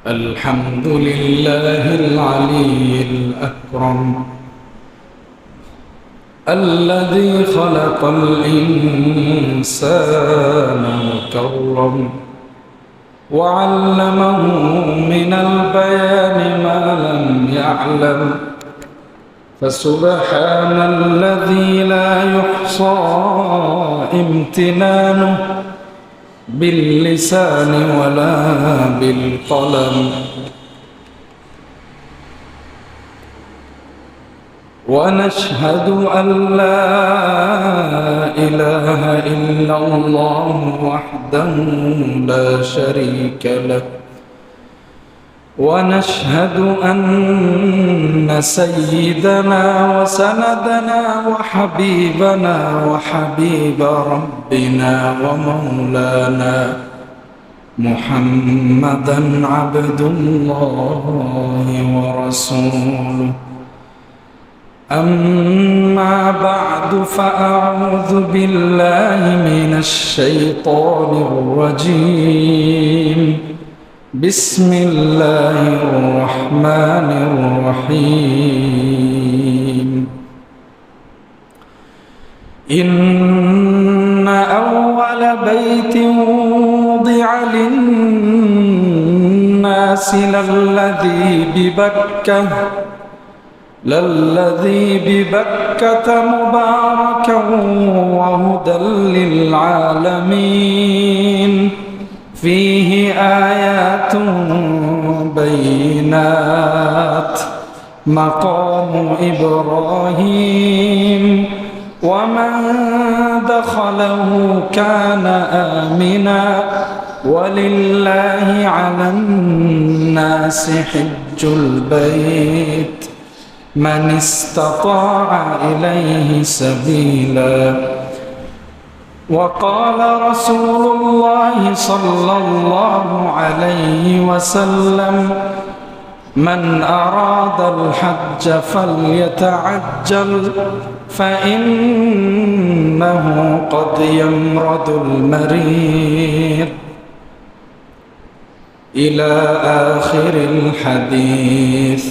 الحمد لله العلي الأكرم الذي خلق الإنسان وكرم وعلمه من البيان ما لم يعلم فسبحان الذي لا يحصى امتنانه باللسان ولا بالقلم ونشهد أن لا إله إلا الله وحده لا شريك له ونشهد أن سيدنا وسندنا وحبيبنا وحبيب ربنا ومولانا محمدا عبد الله ورسوله أما بعد فأعوذ بالله من الشيطان الرجيم بسم الله الرحمن الرحيم إن أول بيت وضع للناس للذي ببكة مباركا وهدى للعالمين فيه آيات بينات مقام إبراهيم ومن دخله كان آمنا ولله على الناس حج البيت من استطاع إليه سبيلا وقال رسول الله صلى الله عليه وسلم من أراد الحج فليتعجل فإنه قد يمرض المريض إلى آخر الحديث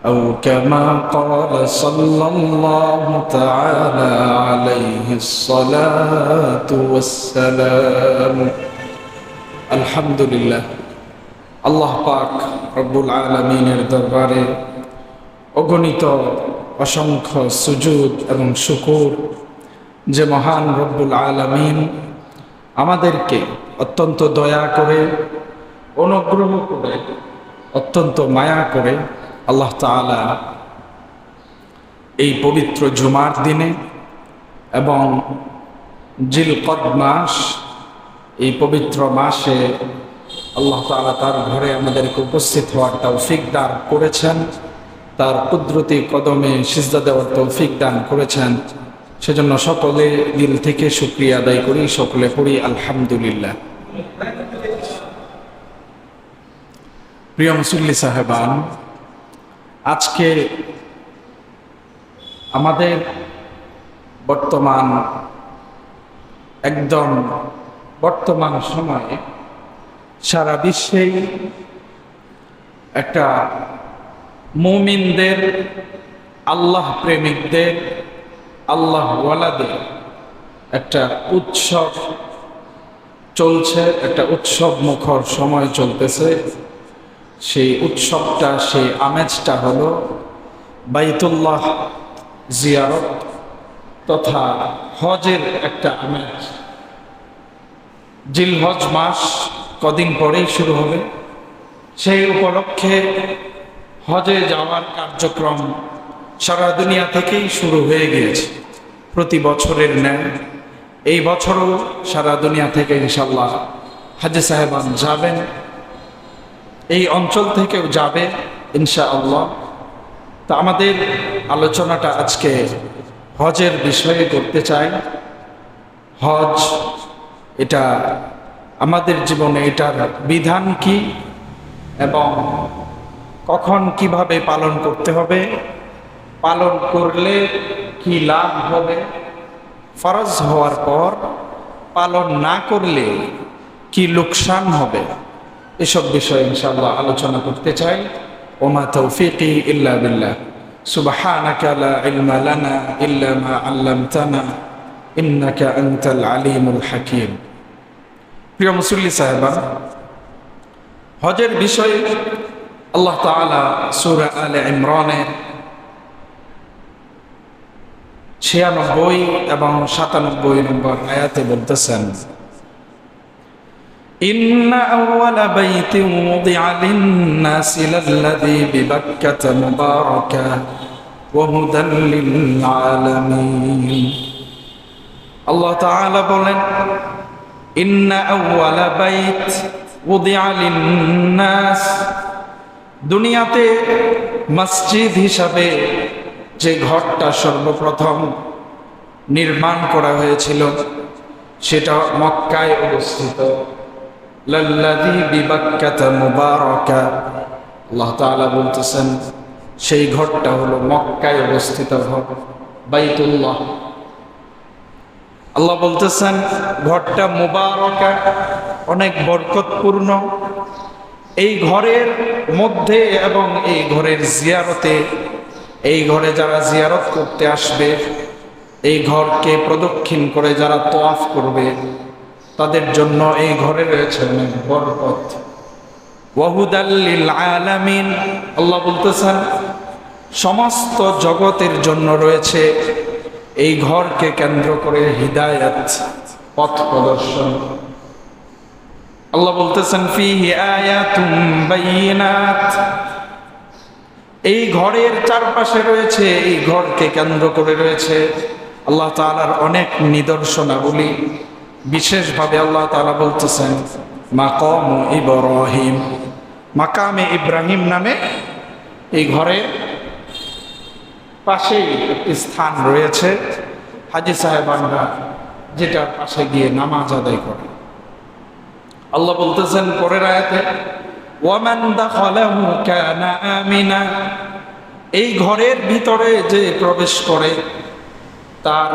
أو كما قال صلى الله تعالى عليه الصلاة والسلام الحمد لله আল্লাহ পাক রব্বুল আলামিনের দরবারে অগণিত অসংখ্য সুজুদ এবং শুকর যে মহান রব্বুল আলামিন আমাদেরকে অত্যন্ত দয়া করে অনুগ্রহ করে অত্যন্ত মায়া করে আল্লাহ তাআলা এই পবিত্র জুমার দিনে এবং জিলকদ মাস এই পবিত্র মাসে আল্লাহ তাআলা তার ঘরে আমাদেরকে উপস্থিত হওয়ার তৌফিক দান করেছেন, তার কুদরতি কদমে সিজদা দেওয়ার তৌফিক দান করেছেন। সেজন্য সকলে দিল থেকে শুকরিয়া আদায় করি, সকলে পড়ি আলহামদুলিল্লাহ। প্রিয় মুসল্লি সাহেবান, আজকে আমাদের বর্তমান সময়ে সারা বিশ্বেই একটা মুমিনদের, আল্লাহ প্রেমিকদের, আল্লাহ ওয়ালাদের একটা উৎসব চলছে, একটা উৎসব মুখর সময় চলতেছে। সেই উৎসবটা, সেই আমেজটা হলো বাইতুল্লাহ জিয়ারত তথা হজের একটা আমেজ। জিলহজ মাস কদিন পরেই শুরু হবে। সেই উপলক্ষে হজে যাওয়ার কার্যক্রম সারা দুনিয়া থেকেই শুরু হয়ে গিয়েছে। প্রতি বছরের ন্যায় এই বছরও সারা দুনিয়া থেকে ইনশাল্লাহ হাজী সাহেবান যাবেন, এই অঞ্চল থেকেও যাবে ইনশাআল্লাহ। তো আমাদের আলোচনাটা আজকে হজের বিষয়ে করতে চাই। হজ এটা আমাদের জীবনে, এটার বিধান কি এবং কখন কিভাবে পালন করতে হবে, পালন করলে কি লাভ হবে, ফরজ হওয়ার পর পালন না করলে কি লোকসান হবে, এসব বিষয়ে ইনশাআল্লাহ আলোচনা করতে চাই। ওমা তৌফিকি ইল্লা বিল্লাহ, সুবহানাকা লা ইলমা লানা ইল্লা মা আল্লামতানা ইন্নাকা আনতাল আলিমুল হাকিম। প্রিয় মুসল্লি সাহেবান, হজের বিষয়ে আল্লাহ তাআলা সূরা আলে ইমরানের 96 এবং 97 নম্বর আয়াতে বলতেছেন, ইন্না আউওয়ালা বাইতিন ওয়ুদিআ লিন-নাসি লাল্লাযী বিবাক্কাতা মুবারাকা ওয়া হুদাল লিল-আলামিন। আল্লাহ তাআলা বলেন, ইন্না আউওয়ালা বাইত ওয়ুদিআ লিন-নাস, দুনিয়াতে মসজিদ হিসাবে যে ঘরটা সর্বপ্রথম নির্মাণ করা হয়েছিল সেটা মক্কায় অবস্থিত। লাল্লাযী বিবাক্কাতা মুবারাকা, আল্লাহ তাআলা বলতেছেন সেই ঘরটা হলো মক্কায় অবস্থিত ঘর, বাইতুল্লাহ। আল্লাহ বলতেছেন ঘরটা মুবারাকা, অনেক বরকতপূর্ণ। এই ঘরের মধ্যে এবং এই ঘরের জিয়ারতে, এই ঘরে যারা জিয়ারত করতে আসবে, এই ঘরকে প্রদক্ষিণ করে যারা তওয়াফ করবে, তাদের জন্য এই ঘরে রয়েছে অনেক বরকত। ওয়া হুদাল লিল আলামিন, আল্লাহ বলতেছেন সমস্ত জগতের জন্য রয়েছে এই ঘরকে কেন্দ্র করে হিদায়াত, পথ প্রদর্শন। আল্লাহ বলতেছেন ফিহি আয়াতুম বাইয়িনাত, এই ঘরের চারপাশে রয়েছে, এই ঘরকে কেন্দ্র করে রয়েছে আল্লাহ তাআলার অনেক নিদর্শনাবলী। বিশেষভাবে আল্লাহ তাআলা বলতেছেন মাকাম ইব্রাহিম, মাকামে ইব্রাহিম নামে এই ঘরের পাশেই একটি স্থান রয়েছে, হাজী সাহেবানরা যেটার পাশে গিয়ে নামাজ আদায় করে। আল্লাহ বলতেছেন পরের আয়াতে, ওয়ামান দাখালাহু কানা আমিনা, এই ঘরের ভিতরে যে প্রবেশ করে তার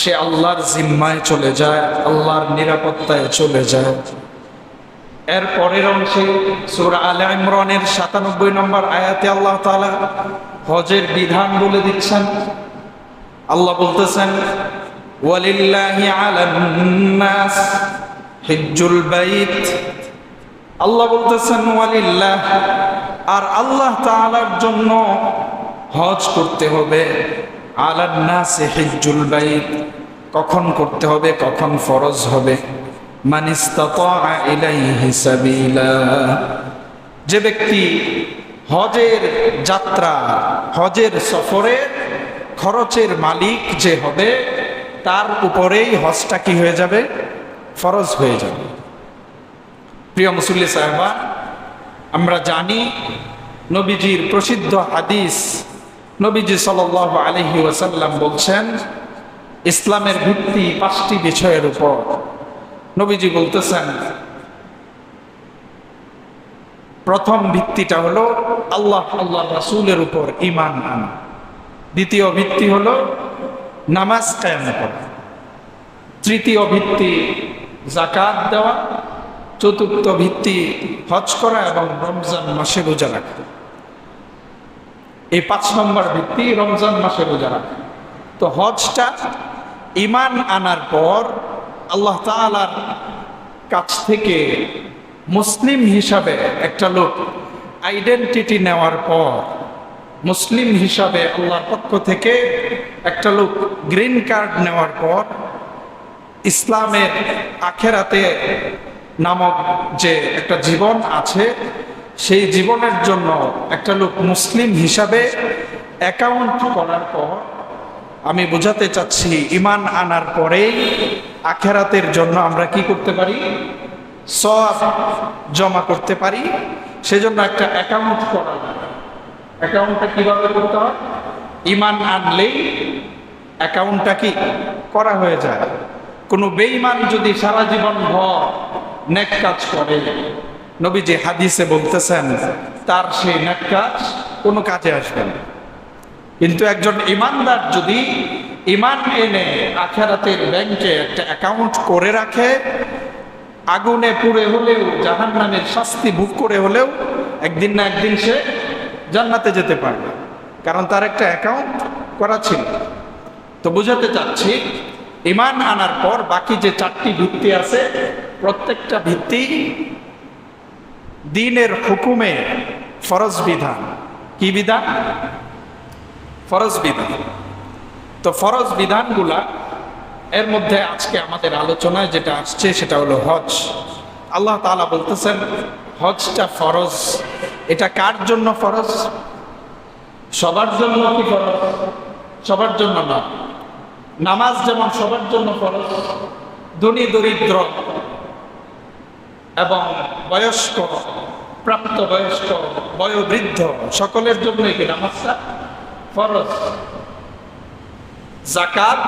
সে আল্লাহর জিম্মায় চলে যায়, আল্লাহর নিরাপত্তায় চলে যায়। এর পরের অংশে সূরা আলে ইমরানের 97 নম্বর আয়াতে আল্লাহ তাআলা হজের বিধান বলে দিচ্ছেন। আল্লাহ বলতেছেন ওয়ালিল্লাহি আলান নাস হিজ্জুল বাইত, আল্লাহ বলতেছেন ওয়ালিল্লাহ, আর আল্লাহ তাআলার জন্য হজ করতে হবে। আলান নাস হিজ্জুল বাইত, কখন করতে হবে, কখন ফরজ হবে। মান ইসতাতা ইলাইহি সাবিলা, যে ব্যক্তি হজের যাত্রা, হজের সফরের খরচের মালিক যে হবে, তার উপরেই হজটা কি হয়ে যাবে, ফরজ হয়ে যাবে। প্রিয় মুসল্লি সাহেবা, আমরা জানি নবীজির প্রসিদ্ধ হাদিস, নবীজি সাল্লাল্লাহু আলাইহি ওয়াসাল্লাম বলছেন ইসলামের ভিত্তি 5টি বিষয়ের উপর। নবীজি বলতেছেন প্রথম ভিত্তিটা হলো আল্লাহ রাসূলের উপর ঈমান আনা, দ্বিতীয় ভিত্তি হলো নামাজ কায়েম করা, তৃতীয় ভিত্তি যাকাত দেওয়া, চতুর্থ ভিত্তি হজ করা এবং রমজান মাসে রোজা রাখা। এই 5 নম্বর ভিত্তি রমজান মাসে রোজা রাখা। তো হজটা ঈমান আনার পর আল্লাহ তাআলার কাছ থেকে মুসলিম হিসাবে একটা লোক আইডেন্টিটি নেওয়ার পর, মুসলিম হিসাবে আল্লাহর পক্ষ থেকে একটা লোক গ্রিন কার্ড নেওয়ার পর, ইসলামের আখেরাতে নামক যে একটা জীবন আছে, সেই জীবনের জন্য একটা লোক মুসলিম হিসাবে অ্যাকাউন্ট করার পর, আমি বোঝাতে চাচ্ছি ঈমান আনার পরেই আখেরাতের জন্য আমরা কি করতে পারি, সওয়াব জমা করতে পারি। সেজন্য একটা অ্যাকাউন্ট করা লাগে। অ্যাকাউন্টটা কিভাবে করতে হয়, ঈমান আনলেই অ্যাকাউন্টটা কি করা হয়ে যায়। কোনো বেঈমান যদি সারা জীবন ভর নেক কাজ করে, নবীজি হাদিসে বলতেছেন তার সেই নেক কাজ কোনো কাজে আসবে না। কিন্তু একজন ঈমানদার যদি ঈমান এনে আখিরাতের ব্যাংকে একটা অ্যাকাউন্ট করে রাখে, আগুনে পুড়ে হলেও, জাহান্নামের শাস্তি ভোগ করে হলেও একদিন না একদিন সে জান্নাতে যেতে পারবে, কারণ তার একটা অ্যাকাউন্ট করা ছিল। তো বুঝাতে চাচ্ছি, ঈমান আনার পর বাকি যে 4টি ভিত্তি আছে, প্রত্যেকটা ভিত্তি দ্বীনের হুকুমে ফরজ বিধান। কি বিধান? ফরজ বিধান। তো ফরজ বিধানগুলা, এর মধ্যে আজকে আমাদের আলোচনায় যেটা আসছে সেটা হলো হজ। আল্লাহ তাআলা বলতেছেন হজটা ফরজ। এটা কার জন্য ফরজ? সবার জন্য কি ফরজ? সবার জন্য না। নামাজ যেমন সবার জন্য ফরজ, ধনী দরিদ্র এবং বয়স্ক, প্রাপ্তবয়স্ক, বয়োবৃদ্ধ সকলের জন্যই কি নামাজটা ফরজ। যাকাত,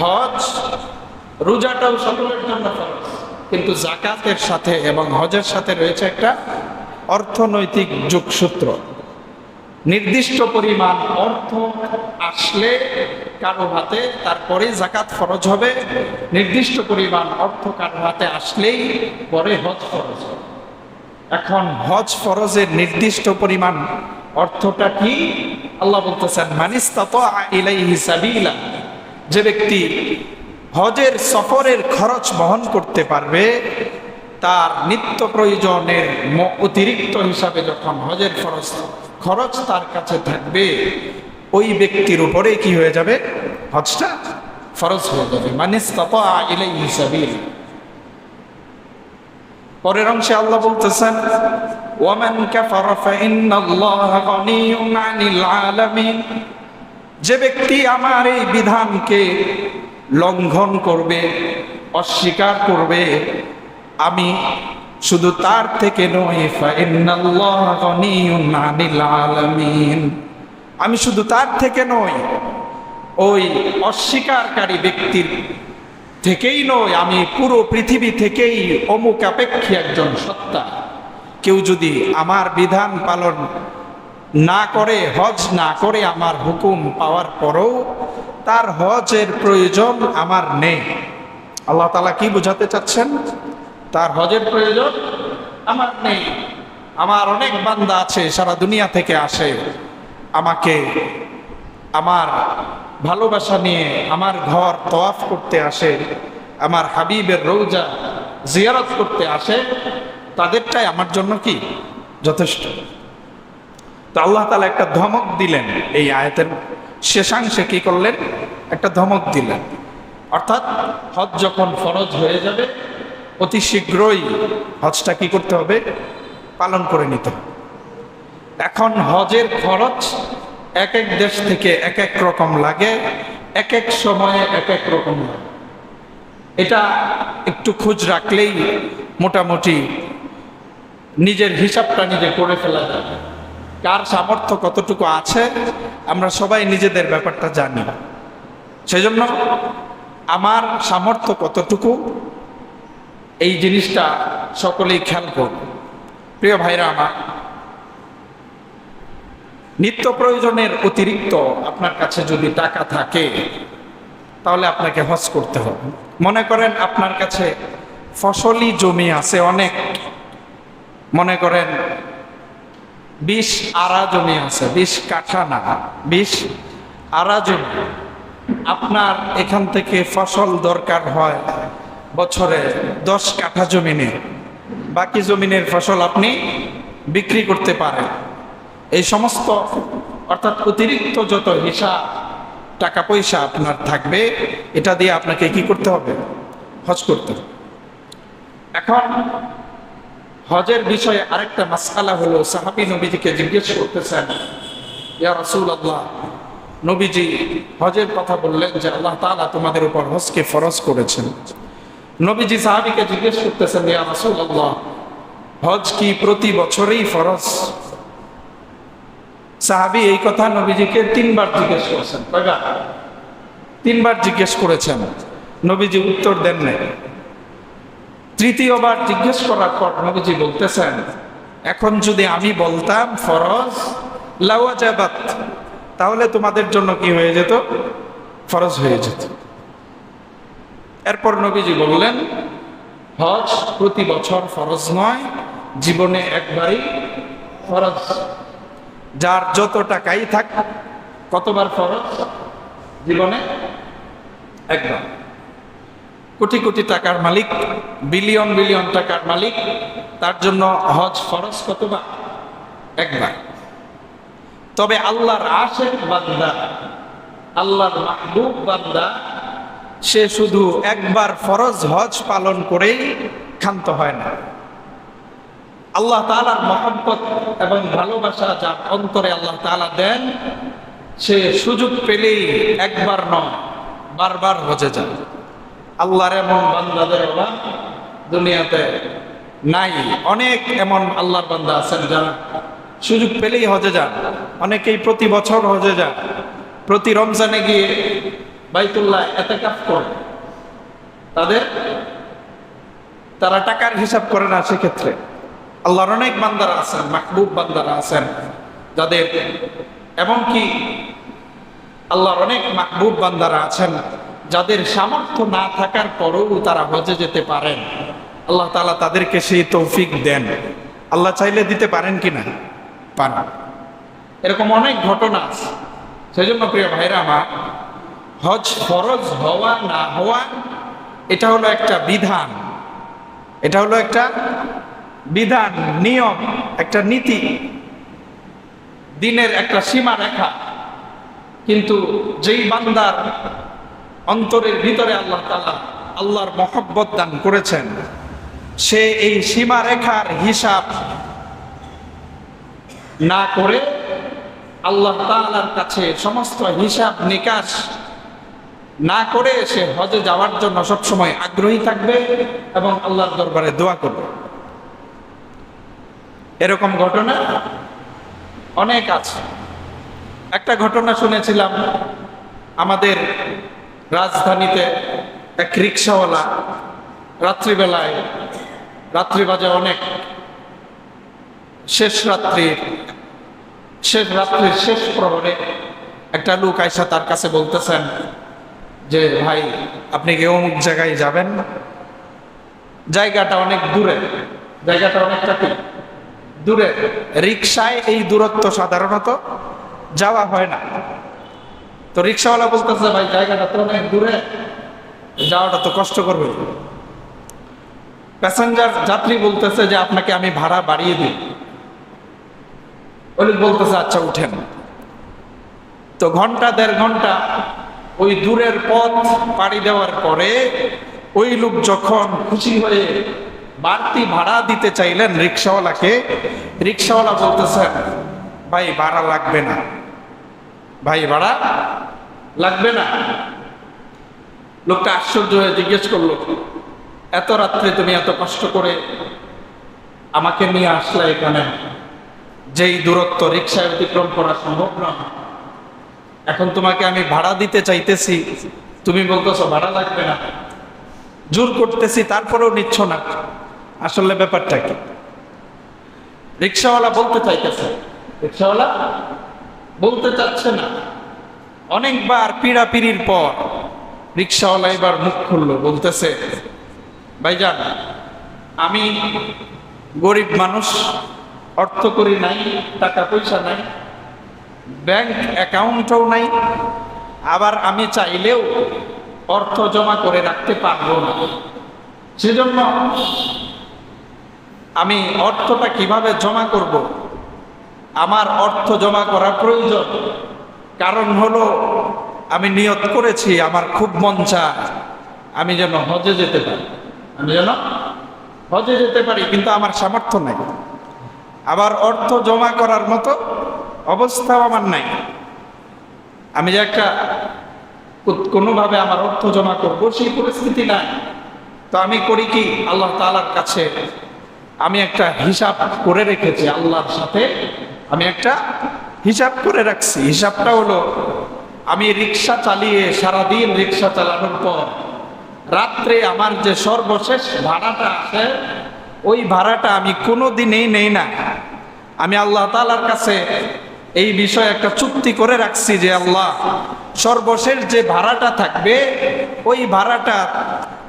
হজ, রোজাটাও সকলের জন্য ফরজ। কিন্তু যাকাতের সাথে এবং হজের সাথে রয়েছে একটা অর্থনৈতিক যোগসূত্র। নির্দিষ্ট পরিমাণ অর্থ আসলে কারো হাতে, তারপরে যাকাত ফরজ হবে। নির্দিষ্ট পরিমাণ অর্থ কারো হাতে আসলেই পরে হজ ফরজ হবে। এখন হজ ফরজের নির্দিষ্ট পরিমাণ অর্থটা কি? আল্লাহ বলতেছেন মানিস্তাতা ইলাইহি সাবিলা, যে ব্যক্তি হজের সফরের খরচ বহন করতে পারবে, তার নিত্য প্রয়োজনের অতিরিক্ত হিসাবে যখন হজের খরচ তার কাছে থাকবে, ওই ব্যক্তির উপরে কি হয়ে যাবে? হজটা ফরজ হয়ে যাবে। মানিস্তাতা ইলাইহি সাবিল। পরের অংশে আল্লাহ বলতেছেন ওয়ামান কাফারা ফাইন্নাল্লাহা গনিয়্যুন আনিল আলামিন, যে ব্যক্তি আমার এই বিধানকে লঙ্ঘন করবে, অস্বীকার করবে, আমি শুধু তার থেকে নই, ফাইন্নাল্লাহা গনিয়্যুন আনিল আলামিন, আমি শুধু তার থেকে নই, ওই অস্বীকারী ব্যক্তির থেকেই নয়, আমি পুরো পৃথিবী থেকেই অমুখাপেক্ষী একজন সত্তা। কেউ যদি আমার বিধান পালন না করে, হজ না করে, আমার হুকুম পাওয়ার পরেও তার হজের প্রয়োজন আমার নেই। আল্লাহ তাআলা কি বোঝাতে চাচ্ছেন? তার হজের প্রয়োজন আমার নেই। আমার অনেক বান্দা আছে, সারা দুনিয়া থেকে আসে, আমাকে আমার ভালোবাসা নিয়ে আমার ঘর তওয়াফ করতে আসে, আমার হাবিবের রওজা জিয়ারত করতে আসে, তাদেরটাই আমার জন্য কি যথেষ্ট। তো আল্লাহ তাআলা একটা ধমক দিলেন, এই আয়াতের শেষাংশে কি করলেন? একটা ধমক দিলেন। অর্থাৎ হজ যখন ফরজ হয়ে যাবে, অতি শীঘ্রই হজটা কি করতে হবে? পালন করে নিতে হবে। এখন হজের খরচ এক এক দেশ থেকে এক এক রকম লাগে, এক এক সময়ে এক এক রকম লাগে। এটা একটু খোঁজ রাখলেই মোটামুটি নিজের হিসাবটা নিজে করে ফেলা যাবে। কার সামর্থ্য কতটুকু আছে আমরা সবাই নিজেদের ব্যাপারটা জানি। সেজন্য আমার সামর্থ্য কতটুকু, এই জিনিসটা সকলেই খেয়াল করব। প্রিয় ভাইরা আমার, নিত্য প্রয়োজনের অতিরিক্ত আপনার কাছে যদি টাকা থাকে, তাহলে আপনাকে হজ করতে হবে। মনে করেন আপনার কাছে ফসলি জমি আছে অনেক, মনে করেন 20 আরা জমি আছে, 20 কাঠা না, 20 আরা জমি। আপনার এখান থেকে ফসল দরকার হয় বছরে 10 কাঠা জমিনে, বাকি জমিনের ফসল আপনি বিক্রি করতে পারেন। এই সমস্ত অর্থাৎ অতিরিক্ত যত হিসাব টাকা পয়সা আপনার থাকবে, এটা দিয়ে আপনাকে কি করতে হবে? হজ করতে হবে। এখন হজের বিষয়ে আরেকটা মাসআলা হলো, সাহাবী নবীজিকে জিজ্ঞেস করতেছেন, ইয়া রাসূলুল্লাহ, নবীজি হজের কথা বললেন যে আল্লাহ তাআলা তোমাদের উপর হজকে ফরজ করেছেন। নবীজি সাহাবীকে জিজ্ঞেস করতেছেন, ইয়া রাসূলুল্লাহ, হজ কি প্রতি বছরেই ফরজ? সাহাবী এই কথা নবীজিকে 3 বার জিজ্ঞেস করেছেন। কয়বার? 3 বার জিজ্ঞেস করেছেন, নবীজি উত্তর দেন নাই। তৃতীয়বার জিজ্ঞেস করার পর নবীজি বলতেছেন, এখন যদি আমি বলতাম ফরজ লাওয়াজাবাত, তাহলে তোমাদের জন্য কি হয়ে যেত? ফরজ হয়ে যেত। এরপর নবীজি বললেন, হজ প্রতি বছর ফরজ নয়, জীবনে একবারই ফরজ। যার যত টাকাই থাক, কতবার ফরজ? জীবনে একবার। কোটি কোটি টাকার মালিক, বিলিয়ন বিলিয়ন টাকার মালিক, তার জন্য হজ ফরজ কতবার? একবার। তবে আল্লাহর আশিক বান্দা, আল্লাহর মাহবুব বান্দা, সে শুধু একবার ফরজ হজ পালন করেই ক্ষান্ত হয় না। আল্লাহ তাআলার মহব্বত এবং ভালোবাসা যার অন্তরে আল্লাহ তাআলা দেন, সে সুযোগ পেলেই একবার নয়, বারবার হজে যায়। আল্লাহর এমন বান্দাদের অভাব দুনিয়াতে নাই। অনেক এমন আল্লাহর বান্দা আছেন যারা সুযোগ পেলেই হজে যান। অনেকেই প্রতি বছর হজে যান, প্রতি রমজানে গিয়ে বাইতুল্লাহ ইতিকাফ করে। তারা টাকার হিসাব করে না। সেক্ষেত্রে আল্লাহর অনেক বান্দারা আছেন, মাহবুব বান্দারা আছেন যাদের, এমনকি আল্লাহর অনেক মাহবুব বান্দারা আছেন যাদের সামর্থ্য না থাকার পরেও তারা হজে যেতে পারেন। আল্লাহ তাআলা তাদেরকে সেই তৌফিক দেন। আল্লাহ চাইলে দিতে পারেন কিনা? পারেন। এরকম অনেক ঘটনা আছে। সেই জন্য প্রিয় ভাইরা আমার, হজ ফরজ হওয়া না হওয়া এটা হলো একটা বিধান, এটা হলো একটা বিধান, নিয়ম, একটা নীতি, দিনের একটা সীমা রেখা। কিন্তু যেই বান্দার অন্তরের ভিতরে আল্লাহ তাআলা আল্লাহর মহব্বত দান করেছেন, সে এই সীমা রেখার হিসাব না করে আল্লাহ তাআলার কাছে সমস্ত হিসাব নিকাশ না করে সে হজে যাওয়ার জন্য সবসময় আগ্রহী থাকবে এবং আল্লাহর দরবারে দোয়া করবে। এরকম ঘটনা অনেক আছে। একটা ঘটনা শুনেছিলাম, আমাদের রাজধানীতে এক রিক্সাওয়ালা রাত্রিবেলায়, রাত্রি বাজে অনেক, শেষ রাত্রির শেষ প্রহরে একটা লোক আইসা তার কাছে বলতেছেন যে, ভাই আপনি কি অমুক জায়গায় যাবেন? জায়গাটা অনেক দূরে, জায়গাটা অনেকটা দূরে। রিক্সায় এই দূরত্ব সাধারণত যাওয়া হয় না। তো রিক্সাওয়ালা বলতেছে, ভাই জায়গাটা তো অনেক দূরে, যাওয়াটা তো কষ্ট করবে। প্যাসেঞ্জার যাত্রী বলতেছে যে, আপনাকে আমি ভাড়া বাড়িয়ে দিই। ওই বলতেছে, আচ্ছা উঠেন। তো ঘন্টা দেড় ঘন্টা ওই দূরের পথ পাড়ি দেওয়ার পরে ওই লোক যখন খুশি হয়ে বাড়তি ভাড়া দিতে চাইলেন রিক্সাওয়ালাকে, রিক্সাওয়ালা বলতেছেন, ভাই ভাড়া লাগবে না, ভাই ভাড়া লাগবে না। লোকটা আশ্চর্য হয়ে জিজ্ঞেস করলো, এত রাত্রে তুমি এত কষ্ট করে আমাকে নিয়ে আসলে এখানে, যেই দূরত্ব রিক্সায় অতিক্রম করা সম্ভব না, এখন তোমাকে আমি ভাড়া দিতে চাইতেছি, তুমি বলতেছো ভাড়া লাগবে না, জোর করতেছি তারপরেও নিচ্ছ না, আসলে ব্যাপারটা কি? রিক্সাওয়ালা বলতে চাইতেছে, রিক্সাওয়ালা বলতে চাচ্ছে না। অনেকবার পীড়াপিড়ির পর রিক্সাওয়ালা এবার মুখ খুললো, বলতেছে, ভাইজান আমি গরিব মানুষ, অর্থ করি নাই, টাকা পয়সা নাই, ব্যাংক অ্যাকাউন্টও নাই, আবার আমি চাইলেও অর্থ জমা করে রাখতে পারবো না। সেজন্য আমি অর্থটা কিভাবে জমা করব? আমার অর্থ জমা করা প্রয়োজন। কারণ হলো, আমি নিয়ত করেছি, আমার খুব মন চায় আমি যেন হজে যেতে পারি, আমি যেন হজে যেতে পারি, কিন্তু আমার সামর্থ্য নাই। আবার অর্থ জমা করার মতো অবস্থাও আমার নাই। আমি যে একটা কোনোভাবে আমার অর্থ জমা করবো সেই পরিস্থিতি নাই। তো আমি করি কি, আল্লাহ তাআলার কাছে আমি একটা হিসাব করে রেখেছি, আল্লাহর সাথে আমি একটা হিসাব করে রাখছি। হিসাবটা হলো, আমি রিক্সা চালিয়ে সারাদিন রিক্সা চালানোর পর রাত্রে আমার যে সর্বশেষ ভাড়াটা আসে, ওই ভাড়াটা আমি কোনো দিনেই নেই না। আমি আল্লাহ তাআলার কাছে এই বিষয়ে একটা চুক্তি করে রাখছি যে, আল্লাহ সর্বশেষ যে ভাড়াটা থাকবে, ওই ভাড়াটা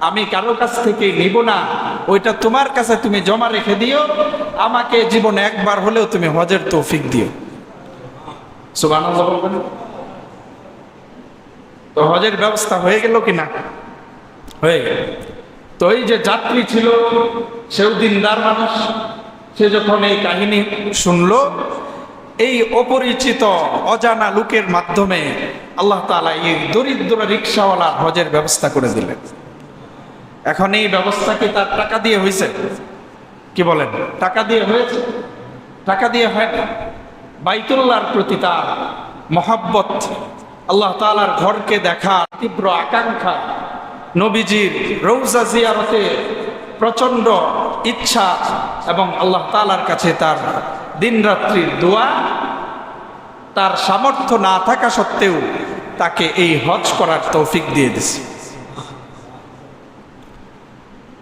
আমি কারো কাছ থেকে নিব না, ওইটা তোমার কাছে তুমি জমা রেখে দিও, আমাকে জীবনে একবার হলেও তুমি হজের তৌফিক দিও। সুবহানাল্লাহ বলবেন। তো হজের ব্যবস্থা হয়ে গেল কিনা? হয়ে গেল। তো এই যে যাত্রী ছিল সেও দিনদার মানুষ, সে যখন এই কাহিনী শুনলো, এই অপরিচিত অজানা লোকের মাধ্যমে আল্লাহ তাআলা এই দরিদ্র রিকশাওয়ালার হজের ব্যবস্থা করে দিলেন। এখন এই ব্যবস্থা কি তার টাকা দিয়ে হয়েছে? কি বলেন? টাকা দিয়ে হয়েছে? টাকা দিয়ে হয় না। বাইতুল্লাহর প্রতি তার মহব্বত, আল্লাহ তাআলার ঘরকে দেখার তীব্র আকাঙ্ক্ষা, নবীজির রওজা জিয়ারতে প্রচন্ড ইচ্ছা এবং আল্লাহ তাআলার কাছে তার দিনরাত্রির দোয়া, তার সামর্থ্য না থাকা সত্ত্বেও তাকে এই হজ করার তৌফিক দিয়ে দিছে।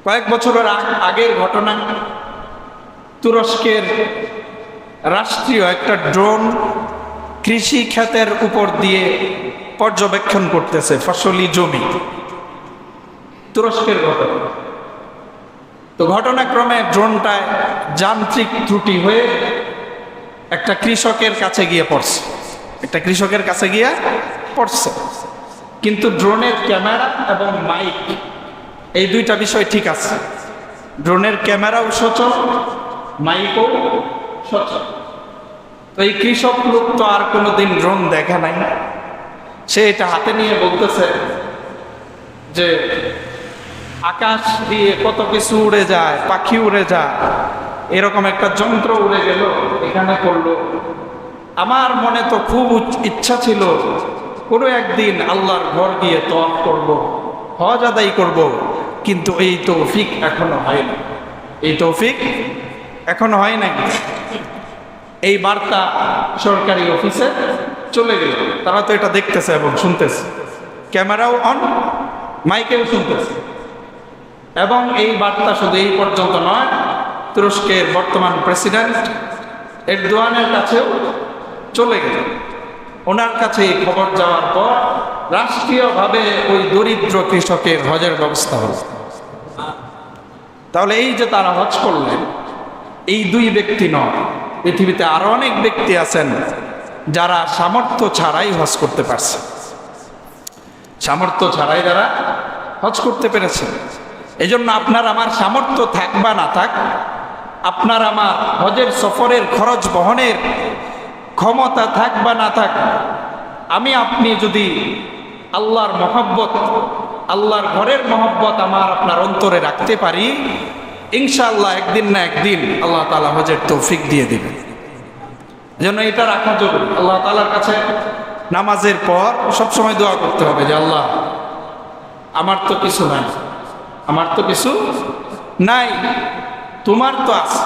কয়েক বছরের আগের ঘটনা, তুরস্কের রাষ্ট্রীয় একটা ড্রোন কৃষি ক্ষেতের উপর দিয়ে পর্যবেক্ষণ করতেছে ফসলি জমি। তুরস্কের ঘটনা। তো ঘটনাক্রমে ড্রোনটায় যান্ত্রিক ত্রুটি হয়ে একটা কৃষকের কাছে গিয়ে পড়ছে। একটা কৃষকের কাছে গিয়ে পড়ছে, কিন্তু ড্রোনের ক্যামেরা এবং মাইক এই দুইটা বিষয় ঠিক আছে। ড্রোনের ক্যামেরাও সচল, মাইকও সচল। তো এই কৃষক লোক তো আর কোনোদিন ড্রোন দেখা নাই, সে এটা হাতে নিয়ে বলতেছে যে আকাশ দিয়ে কত কিছু উড়ে যায়, পাখি উড়ে যায়, এরকম একটা যন্ত্র উড়ে গেল, এখানে পড়লো। আমার মনে তো খুব ইচ্ছা ছিল কোনো একদিন আল্লাহর ঘর গিয়ে তওয়াফ করব, হজ আদায় করব, কিন্তু এই তৌফিক এখনো হয় না। এই তৌফিক এখনো হয় নাই। এই বার্তা সরকারি অফিসে চলে গেল, তারা তো এটা দেখতেছে এবং শুনতেছে, ক্যামেরাও অন, মাইকেও শুনতেছে। এবং এই বার্তা শুধু এই পর্যন্ত নয়, তুরস্কের বর্তমান প্রেসিডেন্ট এরদোয়ানের কাছেও চলে গেল। ওনার কাছে এই খবর যাওয়ার পর রাষ্ট্রীয়ভাবে ওই দরিদ্র কৃষকের হজের ব্যবস্থা হল। তাহলে এই যে তারা হজ করলেন, এই দুই ব্যক্তি নয়, পৃথিবীতে আরো অনেক ব্যক্তি আছেন যারা সামর্থ্য ছাড়াই হজ করতে পারছে। সামর্থ্য ছাড়াই যারা হজ করতে পেরেছে। এই জন্য আপনার আমার সামর্থ্য থাক বা না থাক, আপনার আমার হজের সফরের খরচ বহনের ক্ষমতা থাক বা না থাক, আমি আপনি যদি আল্লাহর মহব্বত, আল্লাহর ঘরের মহব্বত আমার আপনার অন্তরে রাখতে পারি, ইনশাআল্লাহ একদিন না একদিন আল্লাহ তাআলা হজের তৌফিক দিয়ে দিবেন। যেন এটা রাখা জরুরি। আল্লাহ তাআলার কাছে নামাজের পর সবসময় দোয়া করতে হবে যে আল্লাহ, আমার তো কিছু নাই, আমার তো কিছু নাই, তোমার তো আছে,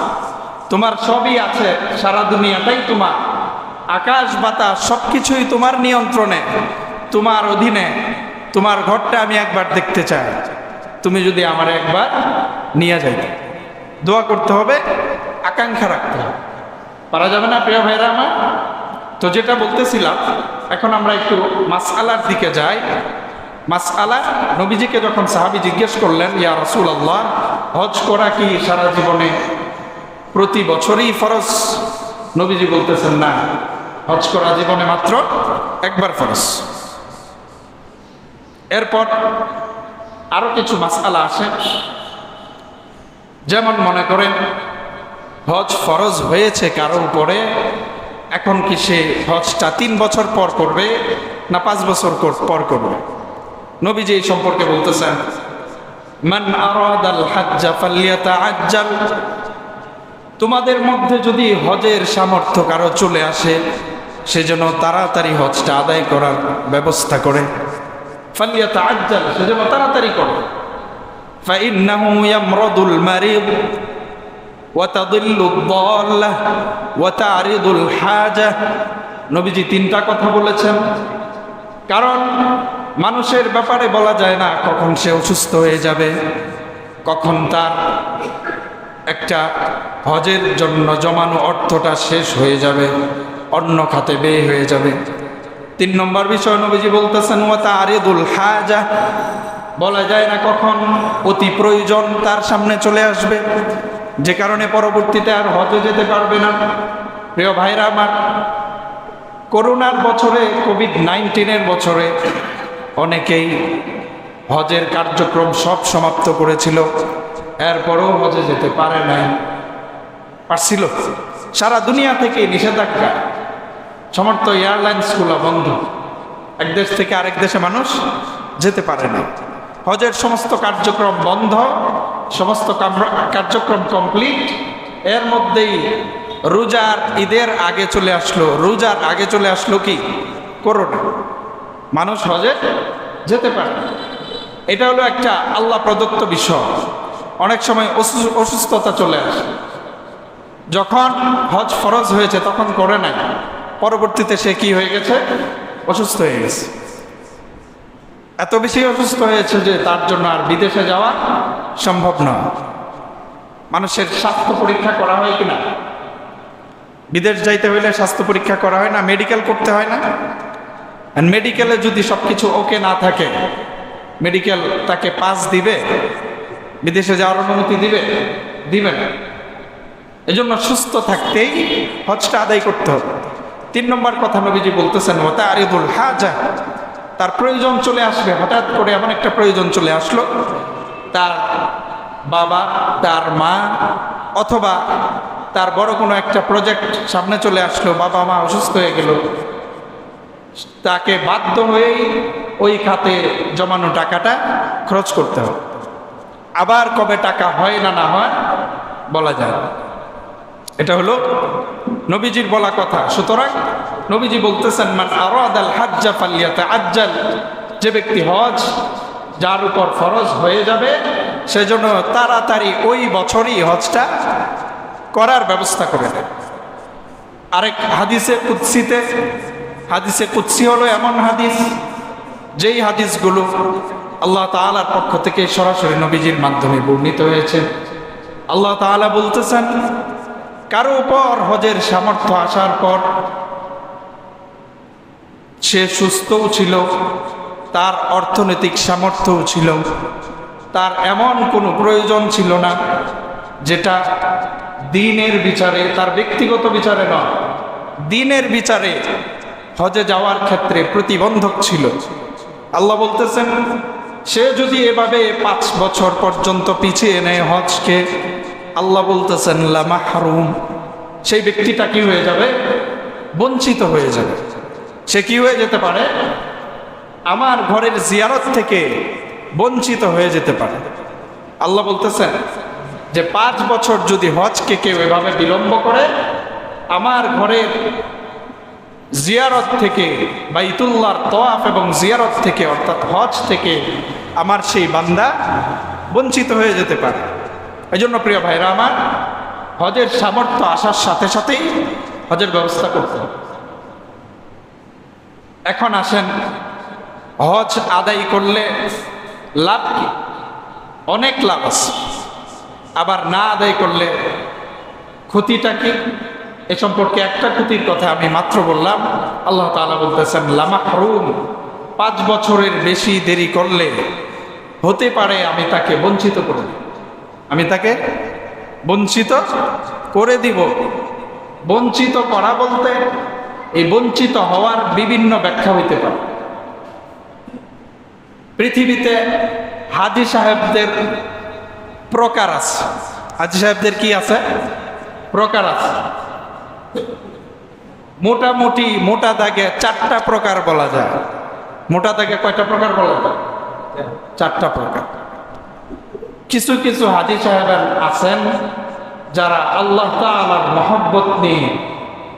তোমার সবই আছে, সারা দুনিয়াটাই তোমার, আকাশ বাতাস সবকিছুই তোমার নিয়ন্ত্রণে, তোমার অধীনে। তোমার ঘরটা আমি একবার দেখতে চাই, তুমি যদি আমার একবার নিয়ে যাইতে। দোয়া করতে হবে, আকাঙ্ক্ষা রাখতে হবে। পারা যাবে না প্রিয় ভাইরা আমার? তো যেটা বলতেছিলাম, এখন আমরা একটু মাসআলার দিকে যাই। মাসআলা, নবীজিকে যখন সাহাবী জিজ্ঞেস করলেন, ইয়া রাসূলুল্লাহ, হজ করা কি সারা জীবনে প্রতি বছরই ফরজ? নবীজি বলতেছেন না, হজ করা জীবনে মাত্র একবার ফরজ। এরপর আরো কিছু মাসআলা আসে, যেমন মনে করেন হজ ফরজ হয়েছে কারো উপরে, এখন কি সে হজটা 3 বছর পর করবে না 5 বছর পর করবে? নবীজি এই সম্পর্কে বলতেছেন, মান আরাদাল হাজ্জা ফালইয়াতাআজ্জাল, তোমাদের মধ্যে যদি হজের সামর্থ্য কারো চলে আসে, সেজন্য তাড়াতাড়ি হজটা আদায় করার ব্যবস্থা করে। ফালইয়াতাআজ্জাল, সেজন্য তাড়াতাড়ি করে। ফাইন্নাহু ইয়ামরাদুল মারিদ ওয়া তাদিল্লুদ দাল্লাহ ওয়া তা'রিদুল হাজা। নবীজি 3টা কথা বলেছেন, কারণ মানুষের ব্যাপারে বলা যায় না কখন সে অসুস্থ হয়ে যাবে, কখন তার একটা হজের জন্য জমানো অর্থটা শেষ হয়ে যাবে, অন্য খাতে ব্যয় হয়ে যাবে। 3 নম্বর বিষয় নবীজি বলতেছেন, ওয়া তা'রিদুল হাজা, বলা যায় না কখন অতি প্রয়োজন তার সামনে চলে আসবে, যে কারণে পরবর্তীতে আর হজে যেতে পারবে না। প্রিয় ভাইরা আমার, করোনার বছরে, কোভিড-19 বছরে অনেকেই হজের কার্যক্রম সব সমাপ্ত করেছিল, এরপরও হজে যেতে পারে নাই। পারছিল? সারা দুনিয়া থেকে নিষেধাজ্ঞা, সমস্ত এয়ারলাইন্সগুলো বন্ধ, এক দেশ থেকে আরেক দেশে মানুষ যেতে পারে না। হজের সমস্ত কার্যক্রম বন্ধ, সমস্ত কার্যক্রম কমপ্লিট। এর মধ্যেই রোজার ঈদের আগে চলে আসলো, রোজার আগে চলে আসলো কি? করোনা। মানুষ হজে যেতে পারে। এটা হলো একটা আল্লাহ প্রদত্ত বিষয়। অনেক সময় অসুস্থতা চলে আসে, যখন হজ ফরজ হয়েছে তখন করে নাই, পরবর্তীতে সে কি হয়ে গেছে? অসুস্থ হয়ে গেছে। এত বেশি অসুস্থ হয়েছে যে তার জন্য আর বিদেশে যাওয়া সম্ভব নয়। মানুষের স্বাস্থ্য পরীক্ষা করা হয় কিনা? বিদেশ যাইতে হইলে স্বাস্থ্য পরীক্ষা করা হয় না? মেডিকেল করতে হয় না? আর মেডিকেলে যদি সবকিছু ওকে না থাকে, মেডিকেল তাকে পাস দিবে? বিদেশে যাওয়ার অনুমতি দিবে? দিবে না। এজন্য সুস্থ থাকতেই হজটা আদায় করতে হবে। 3 নম্বর কথা নবীজি বলতেছেন, ওয়া আরিদুল হাজা, তার প্রয়োজন চলে আসবে। হঠাৎ করে এমন একটা প্রয়োজন চলে আসলো, তার বাবা, তার মা, অথবা তার বড় কোনো একটা প্রজেক্ট সামনে চলে আসলো, বাবা মা অসুস্থ হয়ে গেল, তাকে বাধ্য হয়েই ওই খাতে জমানো টাকাটা খরচ করতে হবে। আবার কবে টাকা হয় না না হয় বলা যায় না। এটা হলো নবীজির বলা কথা। সুতরাং নবীজি বলতেছেন, মান আরাদাল হাজ্জা ফালইয়াতাআজ্জাল, যে ব্যক্তি হজ যার উপর ফরজ হয়ে যাবে সেজন্য তাড়াতাড়ি ওই বছরই হজটা করার ব্যবস্থা করে দেয়। আরেক হাদিসে কুদসিতে, হাদিসে কুদসি হলো এমন হাদিস, যেই হাদিসগুলো আল্লাহ তাআলার পক্ষ থেকে সরাসরি নবীজির মাধ্যমে বর্ণিত হয়েছে। আল্লাহ তাআলা বলতেছেন, কারো উপর হজের সামর্থ্য আসার পর সে সুস্থও ছিল, তার অর্থনৈতিক সামর্থ্যও ছিল, তার এমন কোনো প্রয়োজন ছিল না যেটা দিনের বিচারে, তার ব্যক্তিগত বিচারে নয়, দিনের বিচারে হজে যাওয়ার ক্ষেত্রে প্রতিবন্ধক ছিল। আল্লাহ বলতেছেন, সে যদি এভাবে 5 বছর পর্যন্ত পিছিয়ে নেয় হজকে, আল্লাহ বলতেছেন লা মাহরুম, সেই ব্যক্তিটা কি হয়ে যাবে? বঞ্চিত হয়ে যাবে। সে কি হয়ে যেতে পারে? আমার ঘরের জিয়ারত থেকে বঞ্চিত হয়ে যেতে পারে। আল্লাহ বলতেছেন যে 5 বছর যদি হজকে কেউ এভাবে বিলম্ব করে, আমার ঘরের জিয়ারত থেকে, বাইতুল্লাহর তওয়াফ এবং জিয়ারত থেকে, অর্থাৎ হজ থেকে আমার সেই বান্দা বঞ্চিত হয়ে যেতে পারে। এই জন্য প্রিয় ভাইরা আমার, হজের সামর্থ্য আসার সাথে সাথেই হজের ব্যবস্থা করতে হবে। এখন আসেন, হজ আদায় করলে লাভ কি? অনেক লাভ আছে। আবার না আদায় করলে ক্ষতিটা কি? এ সম্পর্কে একটা ক্ষতির কথা আমি মাত্র বললাম। আল্লাহ তাআলা বলতেছেন লা মাহরুম, 5 বছরের বেশি দেরি করলে হতে পারে আমি তাকে বঞ্চিত করে দিব, আমি তাকে বঞ্চিত করে দিব। বঞ্চিত করা বলতে এই বঞ্চিত হওয়ার বিভিন্ন ব্যাখ্যা হইতে পারে। পৃথিবীতে হাজী সাহেবদের প্রকার আছে। হাজী সাহেবদের কি আছে? প্রকার আছে। মোটামুটি মোটা দাগে 4টা প্রকার বলা যায়। মোটা দাগে কয়টা প্রকার বলা যায়? 4টা প্রকার। কিছু কিছু হাজী সাহেবের আছেন যারা আল্লাহ তাআলার মহব্বত নিয়ে,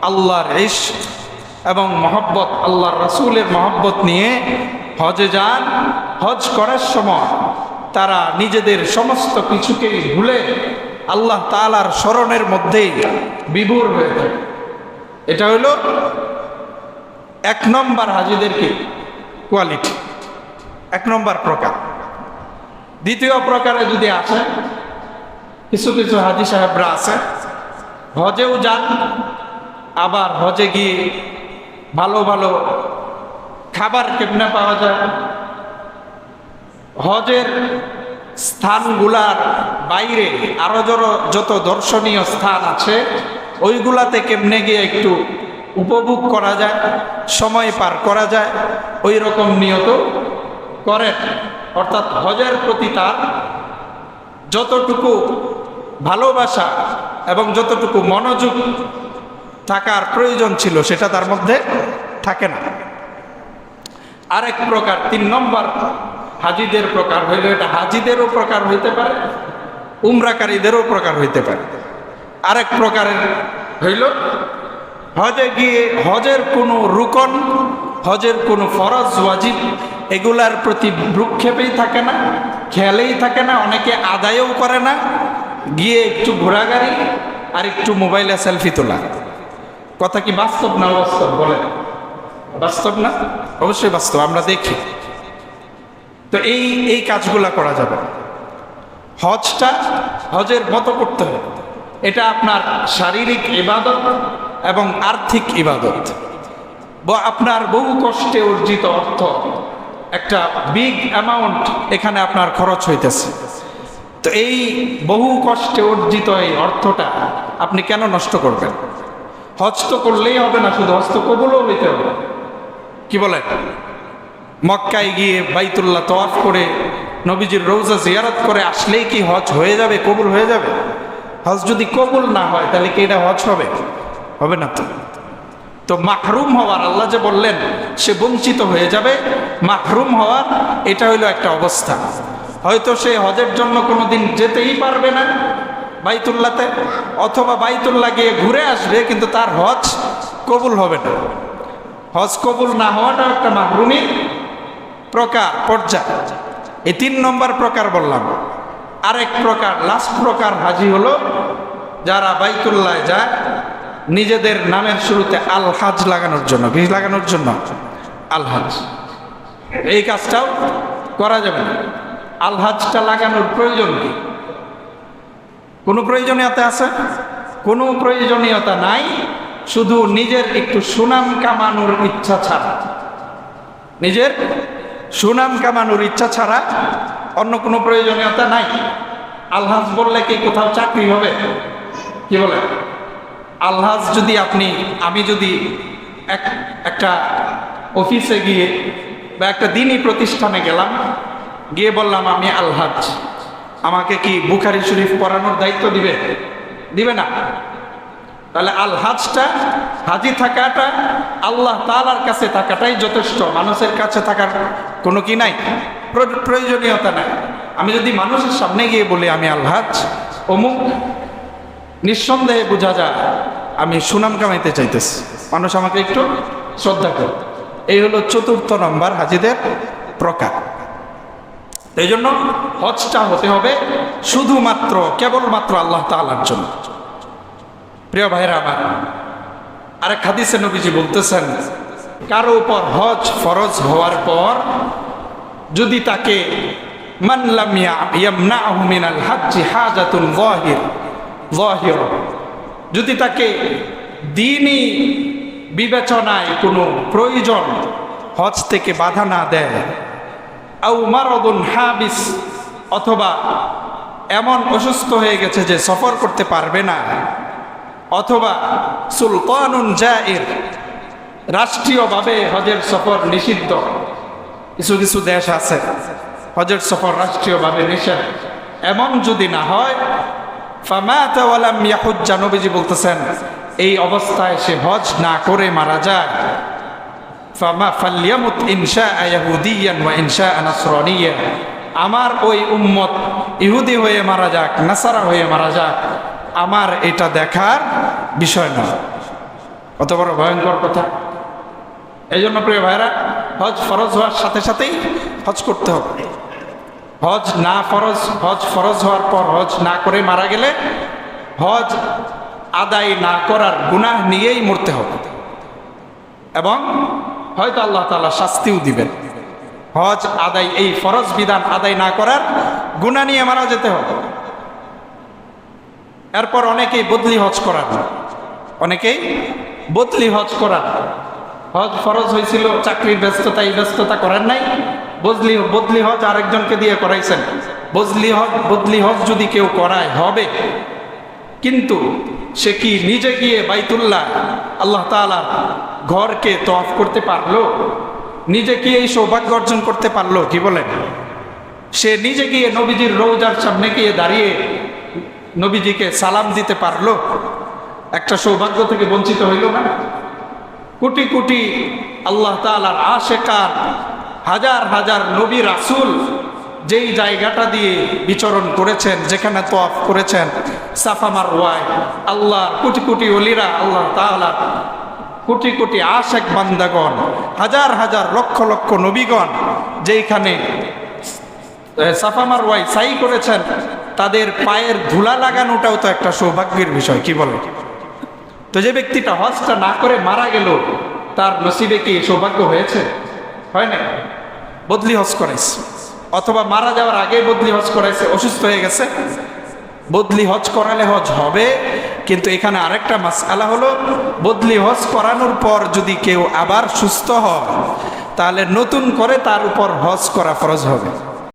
আল্লাহর ইশক এবং মহব্বত, আল্লাহর রাসূলের মহব্বত নিয়ে হজে যান। হজ করার সময় তারা নিজেদের সমস্ত কিছুকেই ভুলে আল্লাহ তাআলার স্মরণের মধ্যেই বিভোর হয়ে থাকে। এটা হলো 1 নম্বর হাজীদের কি কোয়ালিটি, 1 নম্বর প্রকার। দ্বিতীয় প্রকারে যদি আসে, কিছু কিছু হাজী সাহেবরা আছে হজেও যান, আবার হজে গিয়ে ভালো ভালো খাবার কেমনে পাওয়া যায়, হজের স্থানগুলার বাইরে আরো যত দর্শনীয় স্থান আছে ওইগুলাতে কেমনে গিয়ে একটু উপভোগ করা যায়, সময় পার করা যায়, ওই রকম নিয়ত করেন। অর্থাৎ হজের প্রতি তার যতটুকু ভালোবাসা এবং যতটুকু মনোযোগ থাকার প্রয়োজন ছিল সেটা তার মধ্যে থাকে না। আরেক প্রকার 3 নম্বর হাজিদের প্রকার হইল, এটা হাজিদেরও প্রকার হইতে পারে, উমরাকারীদেরও প্রকার হইতে পারে। আরেক প্রকারের হইল হজে গিয়ে হজের কোনো রুকন, হজের কোনো ফরজ ওয়াজিব এগুলার প্রতি ভ্রুক্ষেপেই থাকে না, খেয়ালেই থাকে না, অনেকে আদায়ও করে না, গিয়ে একটু ঘোরাঘুরি আর একটু মোবাইলে সেলফি তোলা। কথা কি বাস্তব না অবাস্তব বলেন? বাস্তব না? অবশ্যই বাস্তব, আমরা দেখি। তো এই কাজগুলা করা যাবে। হজটা হজের মতো করতে হবে। এটা আপনার শারীরিক ইবাদত এবং আর্থিক ইবাদত। আপনার বহু কষ্টে অর্জিত অর্থ, একটা বিগ অ্যামাউন্ট এখানে আপনার খরচ হইতেছে। তো এই বহু কষ্টে অর্জিত এই অর্থটা আপনি কেন নষ্ট করবেন? হজ তো করলেই হবে না, শুধু হজ তো কবুলও হইতে হবে। কি বলে? মক্কায় গিয়ে বাইতুল্লাহ তওয়াফ করে নবীজির রওজা জিয়ারত করে আসলেই কি হজ হয়ে যাবে, কবুল হয়ে যাবে? হজ যদি কবুল না হয় তাহলে কি এটা হজ হবে? হবে না। তো মাহরুম হওয়ার, আল্লাহ যে বললেন সে বঞ্চিত হয়ে যাবে, মাহরুম হওয়ার এটা হইল একটা অবস্থা। হয়তো সে হজের জন্য কোনোদিন যেতেই পারবে না বাইতুল্লাহতে, অথবা বাইতুল্লাহ গিয়ে ঘুরে আসবে কিন্তু তার হজ কবুল হবে না। হজ কবুল না হওয়াটাও একটা মাহরুমির প্রকার, পর্যায়। এই 3 নম্বর প্রকার বললাম। আরেক প্রকার, লাস্ট প্রকার হাজি হলো যারা বাইতুল্লাহ যায় নিজেদের নামের শুরুতে আল হাজ লাগানোর জন্য। কি লাগানোর জন্য? আল হাজ। এই কাজটাও করা যাবে না। আল হাজটা লাগানোর প্রয়োজন কি? কোনো প্রয়োজনীয়তা আছে? কোনো প্রয়োজনীয়তা নাই, শুধু নিজের একটু সুনাম কামানোর ইচ্ছা ছাড়া, নিজের সুনাম কামানোর ইচ্ছা ছাড়া অন্য কোনো প্রয়োজনীয়তা নাই। আলহাজ বললে কি কোথাও চাকরি হবে? কি বলে? আলহাজ যদি আমি যদি একটা অফিসে গিয়ে বা একটা দিনই প্রতিষ্ঠানে গেলাম, গিয়ে বললাম আমি আলহাজ, আমাকে কি বুখারী শরীফ পড়ানোর দায়িত্ব দিবে? দিবে না। তাহলে আলহাজটা, হাজি থাকাটা আল্লাহ তাআলার কাছে থাকাটাই যথেষ্ট, মানুষের কাছে থাকার কোনো কি নাই, প্রয়োজনীয়তা নাই। আমি যদি মানুষের সামনে গিয়ে বলি আমি আলহাজ অমুক, নিঃসন্দেহে বোঝা যায় আমি সুনাম কামাইতে চাইতেছি, মানুষ আমাকে একটু শ্রদ্ধা করে। এই হলো 4র্থ নম্বর হাজিদের প্রকার। এই জন্য হজটা হতে হবে শুধুমাত্র কেবলমাত্র আল্লাহ তাআলার জন্য। প্রিয় ভাইরা আমার, আরেক হাদিসে নবীজি বলতেছেন, কারো উপর হজ ফরজ হওয়ার পর যদি তাকে মান লাম ইয়ামনাহু মিনাল হাজ্জি হাজাতুন যাহির, যদি তাকে দ্বীনি বিবেচনায় কোনো প্রয়োজন হজ থেকে বাধা না দেয়, আও মারাদুন হাবিস, অথবা এমন অসুস্থ হয়ে গেছে যে সফর করতে পারবে না, অথবা সুলতানুন জাইর, রাষ্ট্রীয়ভাবে হজের সফর নিষিদ্ধ। কিছু কিছু দেশ আছে হজের সফর রাষ্ট্রীয়ভাবে নিষেধ, এমন যদি না হয়, ফামাতা ওয়া লাম ইয়াহুজ্জা, নবীজি বলতেছেন এই অবস্থায় সে হজ না করে মারা যায়, ফালইয়ামুত ইনশা ইয়াহুদিয়ান ওয়া ইনশা নাসরানিয়ান, আমার ওই উম্মত ইহুদি হয়ে মারা যাক, নাসারা হয়ে মারা যাক, আমার এটা দেখার বিষয় নয়। কত বড় ভয়ঙ্কর কথা! এই জন্য প্রিয় ভাইরা, হজ ফরজ হওয়ার সাথে সাথেই হজ করতে হবে। হজ ফরজ হওয়ার পর হজ না করে মারা গেলে হজ আদায় না করার গুনাহ নিয়েই মরতে হবে, এবং হয়তো আল্লাহ তাআলা শাস্তিও দিবেন। হজ আদায়, এই ফরজ বিধান আদায় না করার গুনাহ নিয়ে মারা যেতে হবে। এরপর অনেকেই বদলি হজ করান, অনেকেই বদলি হজ করান। হজ ফরজ হয়েছিল, চাকরির ব্যস্ততা, এই ব্যস্ততা করেন নাই, বদলি হজ আরেকজনকে দিয়ে করাইছেন, বদলি হজ যদি কেউ করায় হবে, কিন্তু সে কি নিজে গিয়ে বাইতুল্লাহ আল্লাহ তাআলার ঘরকে তওয়াফ করতে পারলো? নিজে কি এই সৌভাগ্য অর্জন করতে পারলো? কি বলেন? সে নিজে গিয়ে নবীজির রওজার সামনে গিয়ে দাঁড়িয়ে নবীজিকে সালাম দিতে পারলো? একটা সৌভাগ্য থেকে বঞ্চিত হইল না? কোটি কোটি আল্লাহ তাআলার আশেকার, হাজার হাজার নবী রাসূল যেই জায়গাটা দিয়ে বিচরণ করেছেন, যেখানে তওয়াফ করেছেন, সাফা মারওয়ায়, আল্লাহর কোটি কোটি ওলিরা, আল্লাহ তাআলার কোটি কোটি আশেক বান্দাগণ, হাজার হাজার লক্ষ লক্ষ নবীগণ যেইখানে সাফা মারওয়ায় সাই করেছেন, তাদের পায়ের ধুলা লাগানোটাও তো একটা সৌভাগ্যের বিষয়। কি বলে? তো যে ব্যক্তিটা হজটা না করে মারা গেল, তার নসিবে কি সৌভাগ্য হয়েছে? হয় না? বদলি হজ করাইছে, অথবা মারা যাওয়ার আগে বদলি হজ করাইছে, অসুস্থ হয়ে গেছে, বদলি হজ করালে হজ হবে। কিন্তু এখানে আরেকটা মাসআলা হলো, বদলি হজ করানোর পর যদি কেউ আবার সুস্থ হয়, তাহলে নতুন করে তার উপর হজ করা ফরজ হবে।